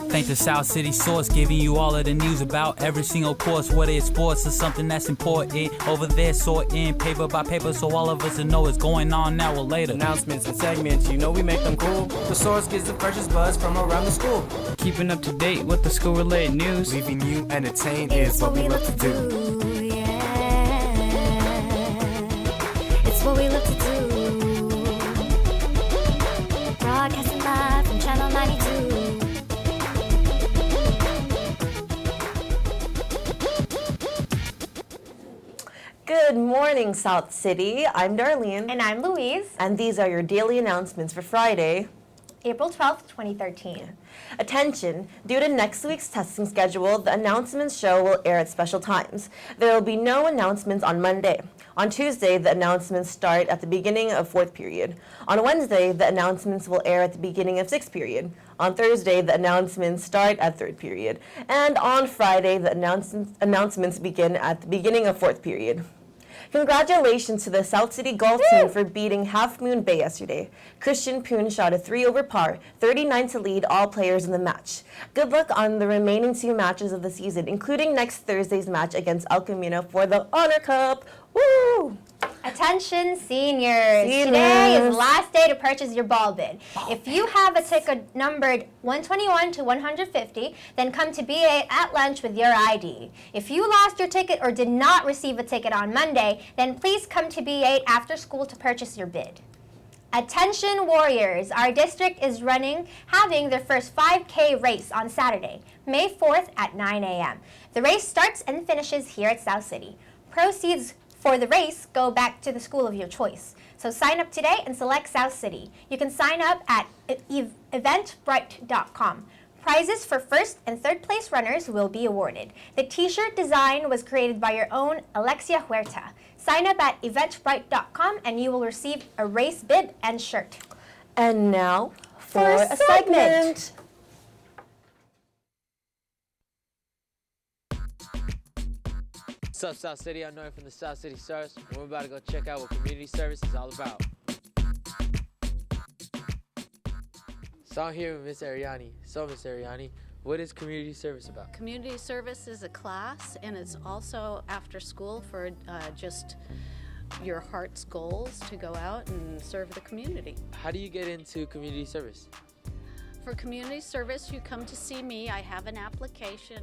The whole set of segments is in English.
Thank the South City Source, giving you all of the news about every single course, whether it's sports or something that's important. Over there, sorting paper by paper, so all of us will know what's going on now or later. Announcements and segments, you know we make them cool. The Source gives the freshest buzz from around the school. Keeping up to date with the school-related news. Leaving you entertained is what we love to do. Yeah. It's what we love to do. Broadcasting live from Channel 92. Good morning, South City. I'm Darlene. And I'm Louise. And these are your daily announcements for Friday, April 12th, 2013. Attention! Due to next week's testing schedule, the announcements show will air at special times. There will be no announcements on Monday. On Tuesday, the announcements start at the beginning of 4th period. On Wednesday, the announcements will air at the beginning of 6th period. On Thursday, the announcements start at 3rd period. And on Friday, the announcements begin at the beginning of 4th period. Congratulations to the South City golf team for beating Half Moon Bay yesterday. Christian Poon shot a 3 over par, 39 to lead all players in the match. Good luck on the remaining 2 matches of the season, including next Thursday's match against El Camino for the Honor Cup. Woo! Attention seniors. Today is the last day to purchase your ball bid. If you have a ticket numbered 121 to 150, then come to BA at lunch with your ID. If you lost your ticket or did not receive a ticket on Monday, then please come to B8 after school to purchase your bid. Attention Warriors, our district is having their first 5K race on Saturday, May 4th at 9 a.m. The race starts and finishes here at South City. Proceeds for the race go back to the school of your choice. So sign up today and select South City. You can sign up at eventbrite.com. Prizes for 1st and 3rd place runners will be awarded. The t-shirt design was created by your own Alexia Huerta. Sign up at eventbrite.com and you will receive a race bid and shirt. And now for a segment. What's up, South City? I'm Noah from the South City Stars, and we're about to go check out what community service is all about. So I'm here with Miss Ariani. So, Miss Ariani, what is community service about? Community service is a class, and it's also after school for just your heart's goals to go out and serve the community. How do you get into community service? For community service, you come to see me. I have an application,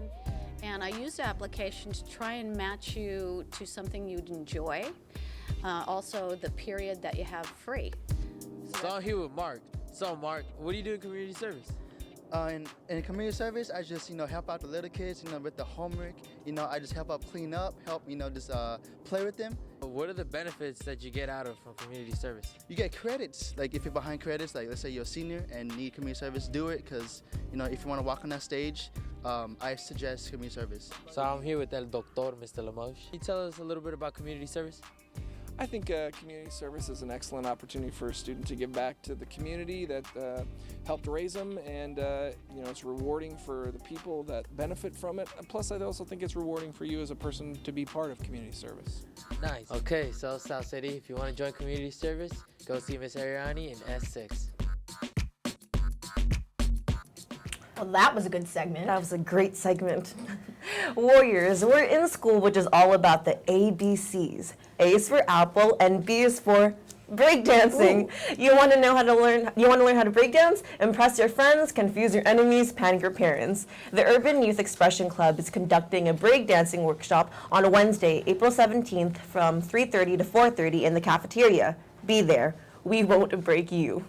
and I use the application to try and match you to something you'd enjoy. Also, the period that you have free. So I'm here with Mark. So Mark, what do you do in community service? In community service, I just, help out the little kids, with the homework. I just help out clean up, help, just play with them. What are the benefits that you get out of from community service? You get credits. Like if you're behind credits, like let's say you're a senior and need community service, do it. Because, if you want to walk on that stage, I suggest community service. So I'm here with El Doctor, Mr. Limoges. Can you tell us a little bit about community service? I think community service is an excellent opportunity for a student to give back to the community that helped raise them, and it's rewarding for the people that benefit from it. And plus, I also think it's rewarding for you as a person to be part of community service. Nice. Okay, so South City, if you want to join community service, go see Miss Ariani in S6. Well, that was a good segment. That was a great segment. Warriors, we're in school, which is all about the ABCs. A is for apple, and B is for breakdancing. You want to learn how to breakdance? Impress your friends, confuse your enemies, panic your parents. The Urban Youth Expression Club is conducting a breakdancing workshop on Wednesday, April 17th from 3:30 to 4:30 in the cafeteria. Be there. We won't break you.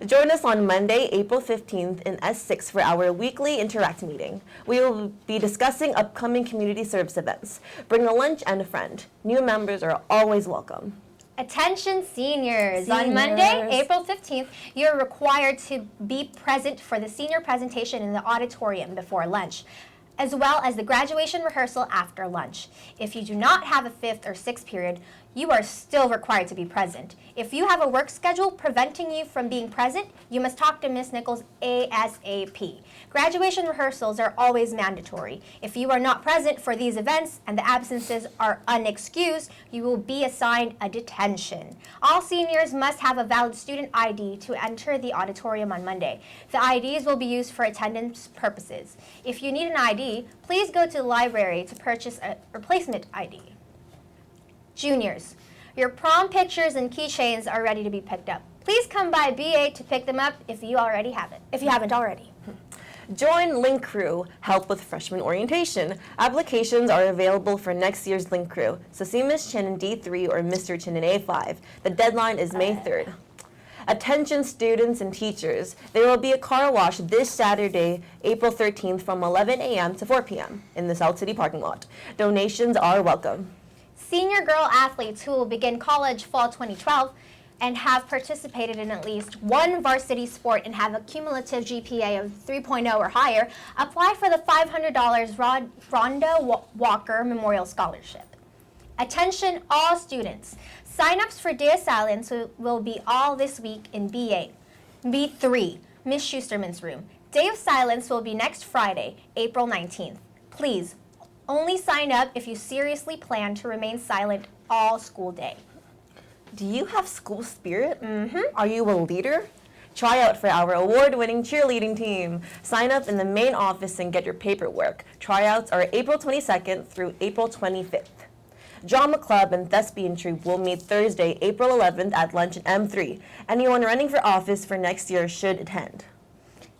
Join us on Monday, April 15th in S6 for our weekly Interact meeting. We will be discussing upcoming community service events. Bring a lunch and a friend. New members are always welcome. Attention seniors. On Monday, April 15th, you're required to be present for the senior presentation in the auditorium before lunch, as well as the graduation rehearsal after lunch. If you do not have a 5th or 6th period, you are still required to be present. If you have a work schedule preventing you from being present, you must talk to Ms. Nichols ASAP. Graduation rehearsals are always mandatory. If you are not present for these events and the absences are unexcused, you will be assigned a detention. All seniors must have a valid student ID to enter the auditorium on Monday. The IDs will be used for attendance purposes. If you need an ID, please go to the library to purchase a replacement ID. Juniors, your prom pictures and keychains are ready to be picked up. Please come by B8 to pick them up if you haven't already. Join Link Crew, help with freshman orientation. Applications are available for next year's Link Crew, so see Ms. Chin in D3 or Mr. Chin in A5. The deadline is May 3rd. Attention students and teachers, there will be a car wash this Saturday, April 13th from 11 a.m. to 4 p.m. in the South City parking lot. Donations are welcome. Senior girl athletes who will begin college fall 2012 and have participated in at least one varsity sport and have a cumulative GPA of 3.0 or higher apply for the $500 Rhonda Walker Memorial Scholarship. Attention all students. Sign-ups for Day of Silence will be all this week in B8. B3, Ms. Schusterman's room. Day of Silence will be next Friday, April 19th. Please, only sign up if you seriously plan to remain silent all school day. Do you have school spirit? Are you a leader? Try out for our award-winning cheerleading team. Sign up in the main office and get your paperwork. Tryouts are April 22nd through April 25th. Drama Club and Thespian Troupe will meet Thursday, April 11th at lunch at M3. Anyone running for office for next year should attend.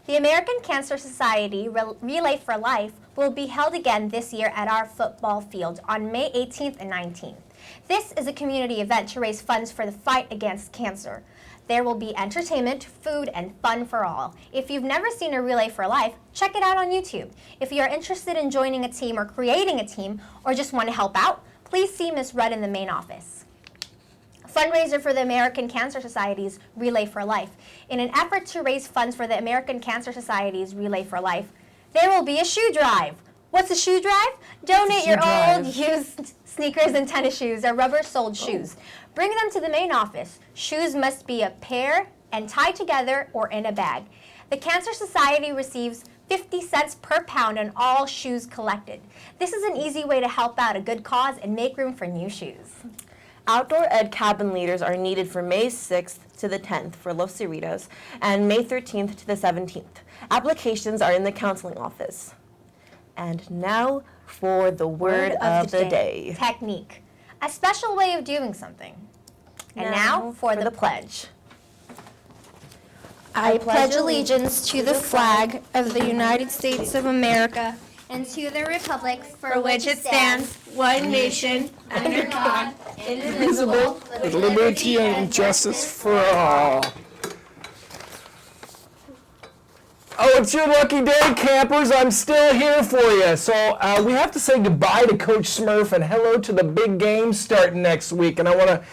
The American Cancer Society Relay for Life will be held again this year at our football field on May 18th and 19th. This is a community event to raise funds for the fight against cancer. There will be entertainment, food, and fun for all. If you've never seen a Relay for Life, check it out on YouTube. If you are interested in joining a team or creating a team, or just want to help out, please see Ms. Rudd in the main office. Fundraiser for the American Cancer Society's Relay for Life. In an effort to raise funds for the American Cancer Society's Relay for Life, there will be a shoe drive. What's a shoe drive? Donate your old, used sneakers and tennis shoes or rubber-soled shoes. Bring them to the main office. Shoes must be a pair and tied together or in a bag. The Cancer Society receives 50 cents per pound on all shoes collected. This is an easy way to help out a good cause and make room for new shoes. Outdoor ed cabin leaders are needed for May 6th to the 10th for Los Cerritos and May 13th to the 17th. Applications are in the counseling office. And now for the word of the day. Technique. A special way of doing something. And now for the pledge. I pledge allegiance to the flag of the United States of America and to the republic for which it stands, one nation, under God, indivisible, with liberty and justice for all. Oh, it's your lucky day, campers. I'm still here for you. So we have to say goodbye to Coach Smurf and hello to the big game starting next week. And I want to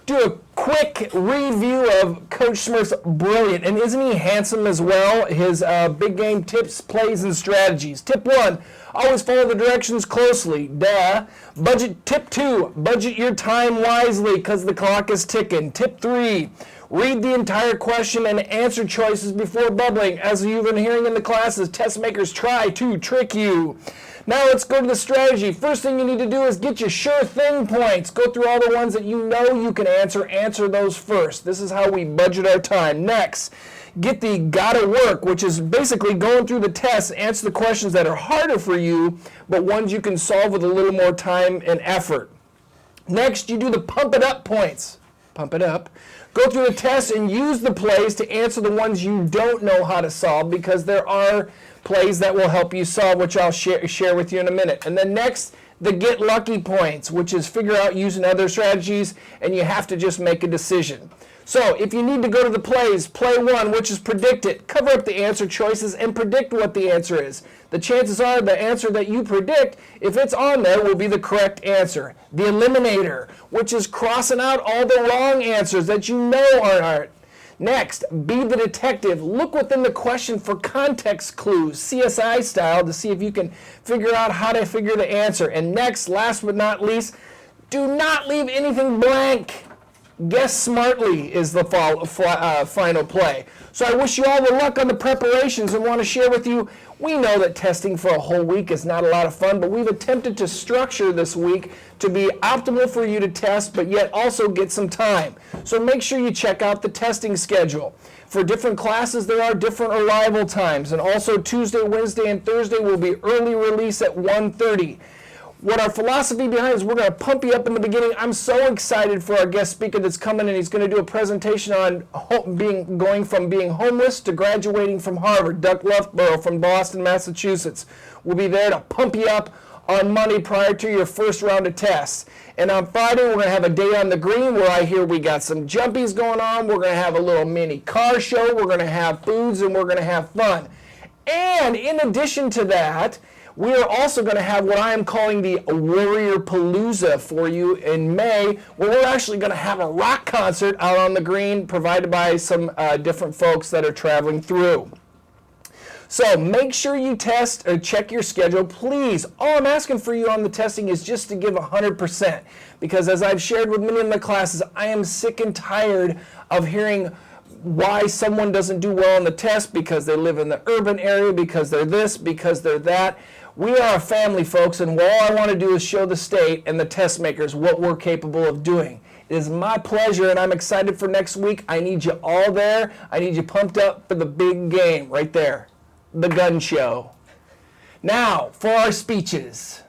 do a quick review of Coach Smurf's brilliant, and isn't he handsome as well? His big game tips, plays, and strategies. Tip 1, always follow the directions closely. Duh. Tip 2, budget your time wisely because the clock is ticking. Tip 3, read the entire question and answer choices before bubbling. As you've been hearing in the classes, test makers try to trick you. Now let's go to the strategy. First thing you need to do is get your sure thing points. Go through all the ones that you know you can answer those first. This is how we budget our time. Next, get the gotta work, which is basically going through the tests, answer the questions that are harder for you, but ones you can solve with a little more time and effort. Next, you do the pump it up points. Pump it up. Go through the tests and use the plays to answer the ones you don't know how to solve, because there are plays that will help you solve, which I'll share with you in a minute. And then next, the get lucky points, which is figure out using other strategies, and you have to just make a decision. So if you need to go to the plays, play 1, which is predict it. Cover up the answer choices and predict what the answer is. The chances are the answer that you predict, if it's on there, will be the correct answer. The eliminator, which is crossing out all the wrong answers that you know aren't. Next, be the detective. Look within the question for context clues, CSI style, to see if you can figure out how to figure the answer. And next, last but not least, Do not leave anything blank. Guess smartly is the final play. So I wish you all the luck on the preparations and want to share with you, we know that testing for a whole week is not a lot of fun, but we've attempted to structure this week to be optimal for you to test, but yet also get some time. So make sure you check out the testing schedule. For different classes, there are different arrival times, and also Tuesday, Wednesday, and Thursday will be early release at 1:30. What our philosophy behind is we're going to pump you up in the beginning. I'm so excited for our guest speaker that's coming, and he's going to do a presentation on going from being homeless to graduating from Harvard. Doug Loughborough from Boston, Massachusetts will be there to pump you up on money prior to your first round of tests. And on Friday, we're going to have a day on the green where I hear we got some jumpies going on. We're going to have a little mini car show. We're going to have foods, and we're going to have fun. And in addition to that, we are also going to have what I am calling the Warrior Palooza for you in May, where we're actually going to have a rock concert out on the green provided by some different folks that are traveling through. So make sure you test or check your schedule, please. All I'm asking for you on the testing is just to give 100%, because as I've shared with many of my classes, I am sick and tired of hearing why someone doesn't do well on the test because they live in the urban area, because they're this, because they're that. We are a family, folks, and all I want to do is show the state and the test makers what we're capable of doing. It is my pleasure, and I'm excited for next week. I need you all there. I need you pumped up for the big game right there, the gun show. Now, for our speeches.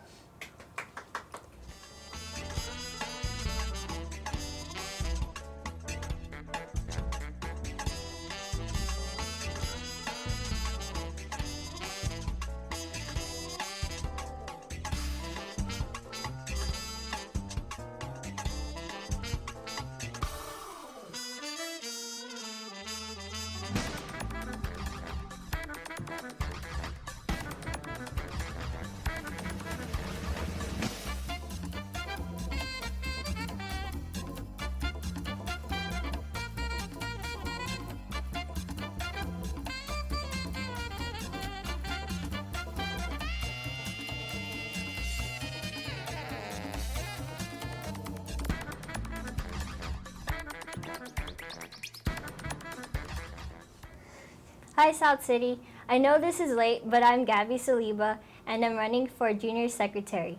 Hi South City. I know this is late, but I'm Gabby Saliba and I'm running for junior secretary.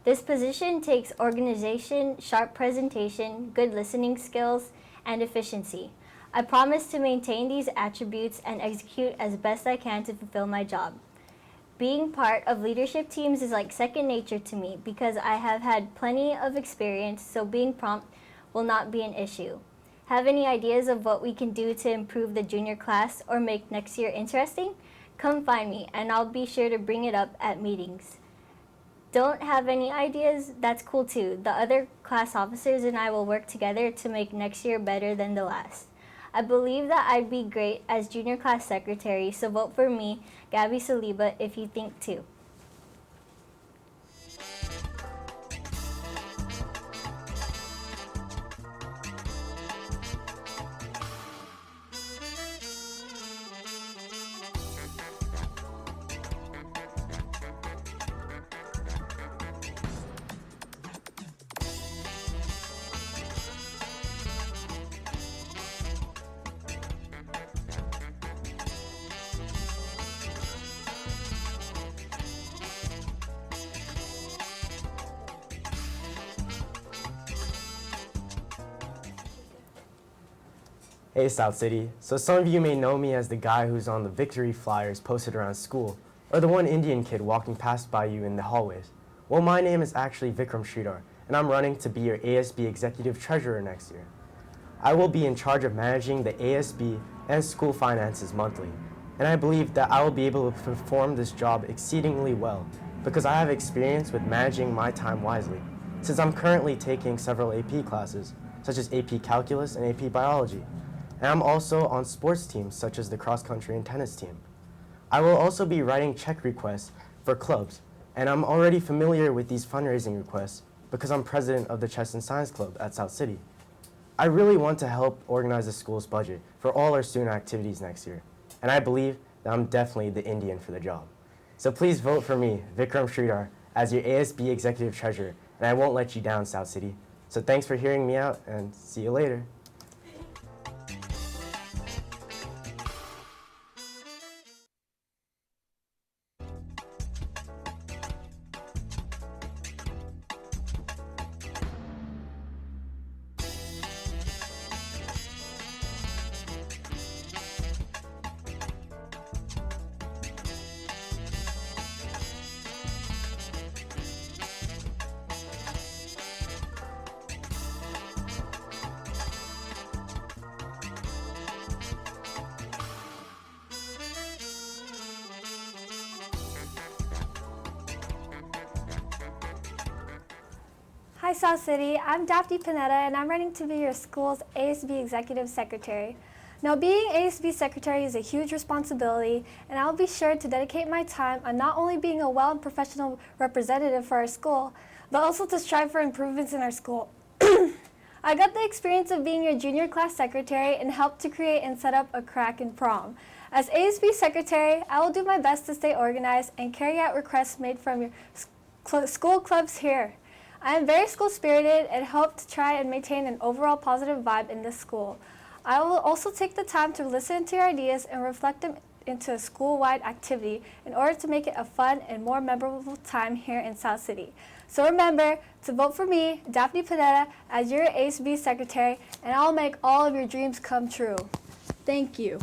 This position takes organization, sharp presentation, good listening skills, and efficiency. I promise to maintain these attributes and execute as best I can to fulfill my job. Being part of leadership teams is like second nature to me because I have had plenty of experience, so being prompt will not be an issue. Have any ideas of what we can do to improve the junior class or make next year interesting? Come find me and I'll be sure to bring it up at meetings. Don't have any ideas? That's cool too. The other class officers and I will work together to make next year better than the last. I believe that I'd be great as junior class secretary, so vote for me, Gabby Saliba, if you think too. Hey South City, so some of you may know me as the guy who's on the victory flyers posted around school, or the one Indian kid walking past by you in the hallways. Well, my name is actually Vikram Sridhar, and I'm running to be your ASB Executive Treasurer next year. I will be in charge of managing the ASB and school finances monthly, and I believe that I will be able to perform this job exceedingly well, because I have experience with managing my time wisely, since I'm currently taking several AP classes, such as AP Calculus and AP Biology. And I'm also on sports teams such as the cross country and tennis team. I will also be writing check requests for clubs, and I'm already familiar with these fundraising requests because I'm president of the Chess and Science Club at South City. I really want to help organize the school's budget for all our student activities next year, and I believe that I'm definitely the Indian for the job. So please vote for me, Vikram Sridhar, as your ASB Executive Treasurer and I won't let you down, South City. So thanks for hearing me out, and see you later. Hi South City, I'm Daphne Panetta and I'm running to be your school's ASB Executive Secretary. Now being ASB Secretary is a huge responsibility and I'll be sure to dedicate my time on not only being a well and professional representative for our school, but also to strive for improvements in our school. I got the experience of being your junior class secretary and helped to create and set up a crack in prom. As ASB Secretary, I will do my best to stay organized and carry out requests made from your school clubs here. I am very school-spirited and hope to try and maintain an overall positive vibe in this school. I will also take the time to listen to your ideas and reflect them into a school-wide activity in order to make it a fun and more memorable time here in South City. So remember to vote for me, Daphne Panetta, as your ASB Secretary, and I'll make all of your dreams come true. Thank you.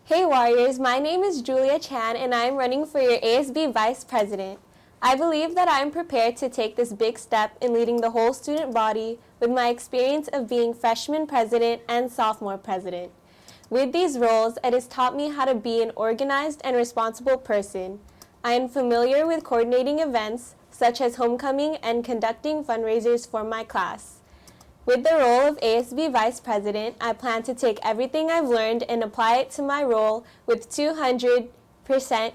Hey Warriors, my name is Julia Chan and I am running for your ASB Vice President. I believe that I am prepared to take this big step in leading the whole student body with my experience of being freshman president and sophomore president. With these roles, it has taught me how to be an organized and responsible person. I am familiar with coordinating events such as homecoming and conducting fundraisers for my class. With the role of ASB Vice President, I plan to take everything I've learned and apply it to my role with 200%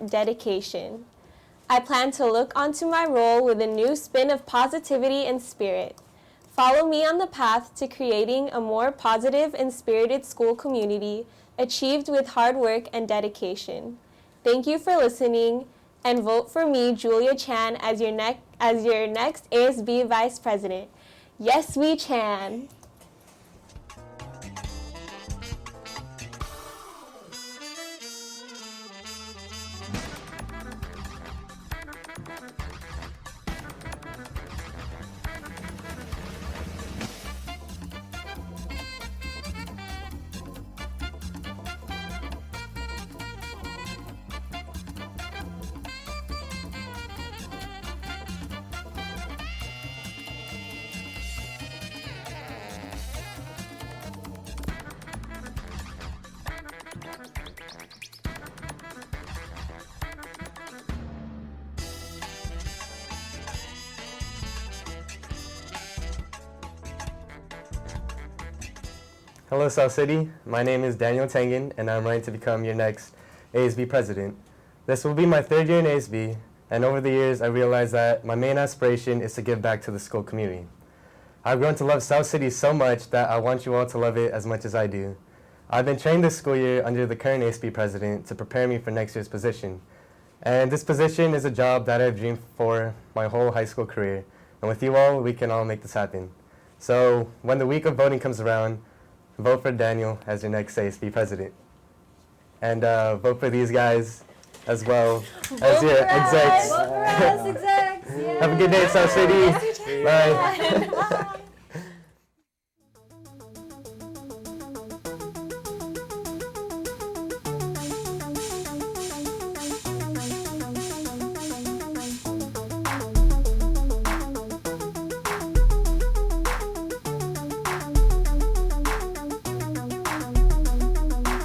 dedication. I plan to look onto my role with a new spin of positivity and spirit. Follow me on the path to creating a more positive and spirited school community achieved with hard work and dedication. Thank you for listening and vote for me, Julia Chan, as your next ASB Vice President. Yes, we can. Hello, South City. My name is Daniel Tengen, and I'm running to become your next ASB president. This will be my third year in ASB, and over the years, I realized that my main aspiration is to give back to the school community. I've grown to love South City so much that I want you all to love it as much as I do. I've been trained this school year under the current ASB president to prepare me for next year's position. And this position is a job that I've dreamed for my whole high school career. And with you all, we can all make this happen. So when the week of voting comes around, vote for Daniel as your next ASB president. And vote for these guys as well as your execs. Vote for us, execs. Have a good day, South City. Bye.